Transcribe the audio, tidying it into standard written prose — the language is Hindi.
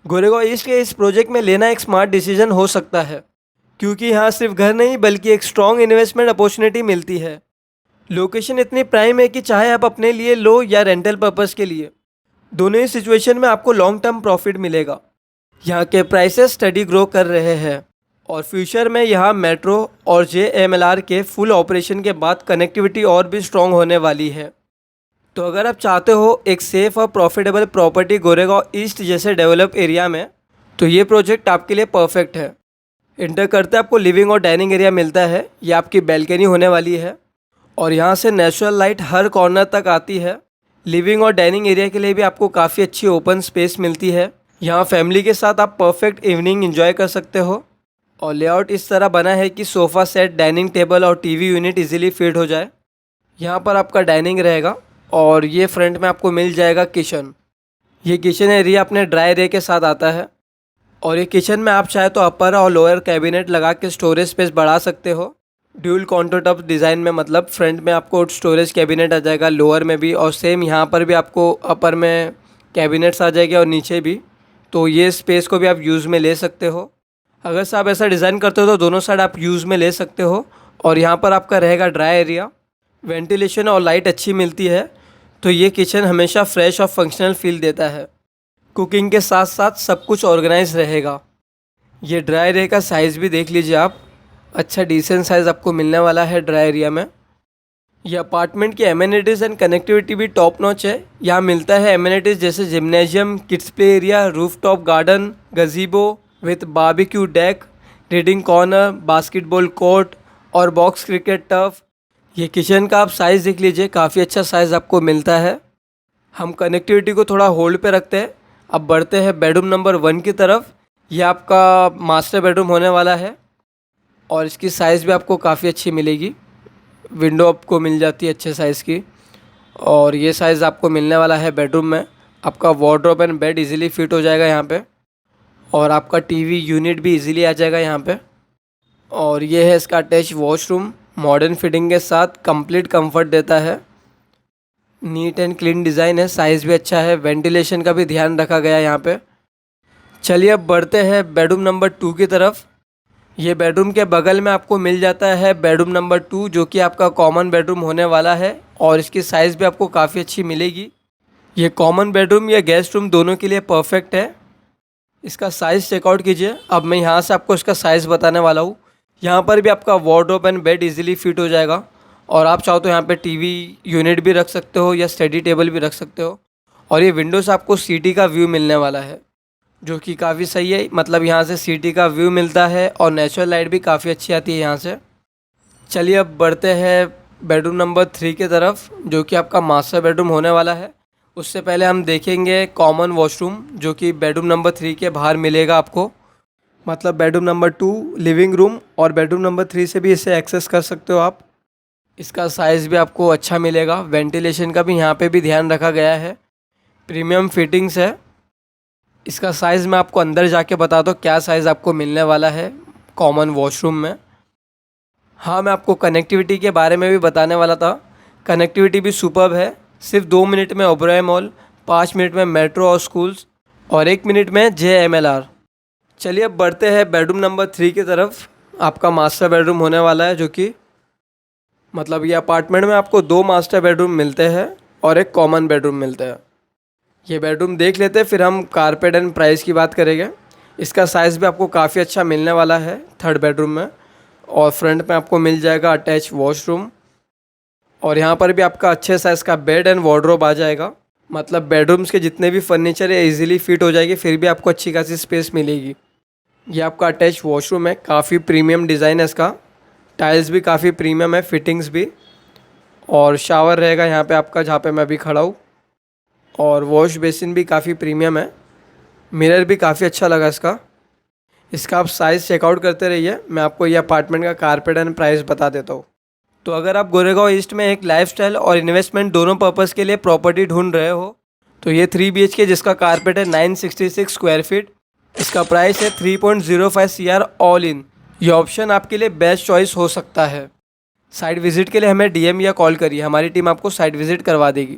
गोरेगांव ईस्ट के इस प्रोजेक्ट में लेना एक स्मार्ट डिसीजन हो सकता है, क्योंकि यहाँ सिर्फ घर नहीं बल्कि एक स्ट्रॉन्ग इन्वेस्टमेंट अपॉर्चुनिटी मिलती है। लोकेशन इतनी प्राइम है कि चाहे आप अपने लिए लो या रेंटल पर्पस के लिए, दोनों ही सिचुएशन में आपको लॉन्ग टर्म प्रॉफिट मिलेगा। यहाँ के प्राइसेस स्टडी ग्रो कर रहे हैं और फ्यूचर में यहाँ मेट्रो और JMLR के फुल ऑपरेशन के बाद कनेक्टिविटी और भी स्ट्रॉन्ग होने वाली है। तो अगर आप चाहते हो एक सेफ और प्रॉफिटेबल प्रॉपर्टी गोरेगांव ईस्ट जैसे डेवलप एरिया में, तो ये प्रोजेक्ट आपके लिए परफेक्ट है। इंटर करते आपको लिविंग और डाइनिंग एरिया मिलता है। ये आपकी बैल्कनी होने वाली है और यहाँ से नेचुरल लाइट हर कॉर्नर तक आती है। लिविंग और डाइनिंग एरिया के लिए भी आपको काफ़ी अच्छी ओपन स्पेस मिलती है। यहाँ फैमिली के साथ आप परफेक्ट इवनिंग एंजॉय कर सकते हो और लेआउट इस तरह बना है कि सोफ़ा सेट, डाइनिंग टेबल और टीवी यूनिट इजीली फिट हो जाए। यहाँ पर आपका डाइनिंग रहेगा और ये फ्रंट में आपको मिल जाएगा किचन। ये किचन एरिया अपने ड्राई एरिया के साथ आता है और ये किचन में आप चाहे तो अपर और लोअर कैबिनेट लगा के स्टोरेज स्पेस बढ़ा सकते हो। ड्यूल काउंटर टॉप डिज़ाइन में, मतलब फ्रंट में आपको स्टोरेज कैबिनेट आ जाएगा, लोअर में भी, और सेम यहाँ पर भी आपको अपर में कैबिनेट्स आ जाएंगे और नीचे भी। तो ये स्पेस को भी आप यूज़ में ले सकते हो। अगर से आप ऐसा डिज़ाइन करते हो तो दोनों साइड आप यूज़ में ले सकते हो। और यहाँ पर आपका रहेगा ड्राई एरिया। वेंटिलेशन और लाइट अच्छी मिलती है, तो ये किचन हमेशा फ्रेश और फंक्शनल फील देता है। कुकिंग के साथ साथ सब कुछ ऑर्गेनाइज रहेगा। ये ड्राई एरिया का साइज़ भी देख लीजिए आप, अच्छा डिसेंट साइज़ आपको मिलने वाला है ड्राई एरिया में। ये अपार्टमेंट की एमिनिटीज़ एंड कनेक्टिविटी भी टॉप नॉच है। यहाँ मिलता है एमिनिटीज़ जैसे gymnasium, kids play area, rooftop garden, गजीबो with barbecue deck, reading corner, basketball court और बॉक्स क्रिकेट टर्फ। ये किचन का आप साइज़ देख लीजिए, काफ़ी अच्छा साइज़ आपको मिलता है। हम कनेक्टिविटी को थोड़ा होल्ड पे रखते हैं। अब बढ़ते हैं बेडरूम नंबर 1 की तरफ। ये आपका मास्टर बेडरूम होने वाला है और इसकी साइज़ भी आपको काफ़ी अच्छी मिलेगी। विंडो आपको मिल जाती है अच्छे साइज़ की और ये साइज़ आपको मिलने वाला है बेडरूम में। आपका wardrobe and bed easily fit हो जाएगा यहाँ पे और आपका टीवी यूनिट भी इजीली आ जाएगा यहाँ पे। और ये है इसका अटैच वॉशरूम, मॉडर्न फिटिंग के साथ कंप्लीट कंफर्ट देता है। नीट एंड क्लीन डिज़ाइन है, साइज़ भी अच्छा है, वेंटिलेशन का भी ध्यान रखा गया है यहाँ पे। चलिए अब बढ़ते हैं बेडरूम नंबर 2 की तरफ। ये बेडरूम के बगल में आपको मिल जाता है बेडरूम नंबर 2, जो कि आपका कॉमन बेडरूम होने वाला है और इसकी साइज़ भी आपको काफ़ी अच्छी मिलेगी। ये कॉमन बेडरूम या गेस्ट रूम दोनों के लिए परफेक्ट है। इसका साइज़ चेकआउट कीजिए। अब मैं यहाँ से आपको इसका साइज़ बताने वाला हूँ। यहाँ पर भी आपका wardrobe and bed easily fit हो जाएगा और आप चाहो तो यहाँ पे टीवी यूनिट भी रख सकते हो या स्टडी टेबल भी रख सकते हो। और ये विंडो से आपको सिटी का व्यू मिलने वाला है, जो कि काफ़ी सही है। मतलब यहाँ से सिटी का व्यू मिलता है और नेचुरल लाइट भी काफ़ी अच्छी आती है यहाँ से। चलिए अब बढ़ते हैं बेडरूम नंबर 3 की तरफ, जो कि आपका मास्टर बेडरूम होने वाला है। उससे पहले हम देखेंगे कॉमन वॉशरूम, जो कि बेडरूम नंबर 3 के बाहर मिलेगा आपको। मतलब बेडरूम नंबर 2 लिविंग रूम और बेडरूम नंबर 3 से भी इसे एक्सेस कर सकते हो आप। इसका साइज़ भी आपको अच्छा मिलेगा। वेंटिलेशन का भी यहाँ पे भी ध्यान रखा गया है। प्रीमियम फिटिंग्स है। इसका साइज़ मैं आपको अंदर जाके बता दूँ क्या साइज़ आपको मिलने वाला है कॉमन वॉशरूम में। हाँ, मैं आपको कनेक्टिविटी के बारे में भी बताने वाला था। कनेक्टिविटी भी सुपर्ब है। सिर्फ 2 मिनट में ओबराय मॉल, 5 मिनट में मेट्रो और स्कूल्स और 1 मिनट में JMLR। चलिए अब बढ़ते हैं बेडरूम नंबर 3 की तरफ। आपका मास्टर बेडरूम होने वाला है, जो कि मतलब ये अपार्टमेंट में आपको 2 मास्टर बेडरूम मिलते हैं और एक कॉमन बेडरूम मिलता है। ये बेडरूम देख लेते हैं, फिर हम कारपेट एंड प्राइस की बात करेंगे। इसका साइज़ भी आपको काफ़ी अच्छा मिलने वाला है 3rd बेडरूम में और फ्रंट में आपको मिल जाएगा अटैच वॉशरूम और यहाँ पर भी आपका अच्छे साइज़ का बेड एंड वार्डरोब आ जाएगा। मतलब बेडरूम्स के जितने भी फर्नीचर है ईजिली फिट हो जाएगी, फिर भी आपको अच्छी खासी स्पेस मिलेगी। ये आपका अटैच वॉशरूम है, काफ़ी प्रीमियम डिज़ाइन है इसका। टाइल्स भी काफ़ी प्रीमियम है, फिटिंग्स भी। और शावर रहेगा यहाँ पे आपका, जहाँ पे मैं अभी खड़ा हूँ। और वॉश बेसिन भी काफ़ी प्रीमियम है। मिरर भी काफ़ी अच्छा लगा इसका आप साइज़ चेकआउट करते रहिए। मैं आपको ये अपार्टमेंट का कारपेट एंड प्राइस बता देता हूँ। तो अगर आप गोरेगांव ईस्ट में एक लाइफस्टाइल और इन्वेस्टमेंट दोनों पर्पज़ के लिए प्रॉपर्टी ढूंढ रहे हो, तो ये 3 BHK जिसका कारपेट है 966 स्क्वायर फीट, इसका प्राइस है 3.05 CR ऑल इन। ये ऑप्शन आपके लिए बेस्ट चॉइस हो सकता है। साइट विज़िट के लिए हमें DM या कॉल करिए, हमारी टीम आपको साइट विज़िट करवा देगी।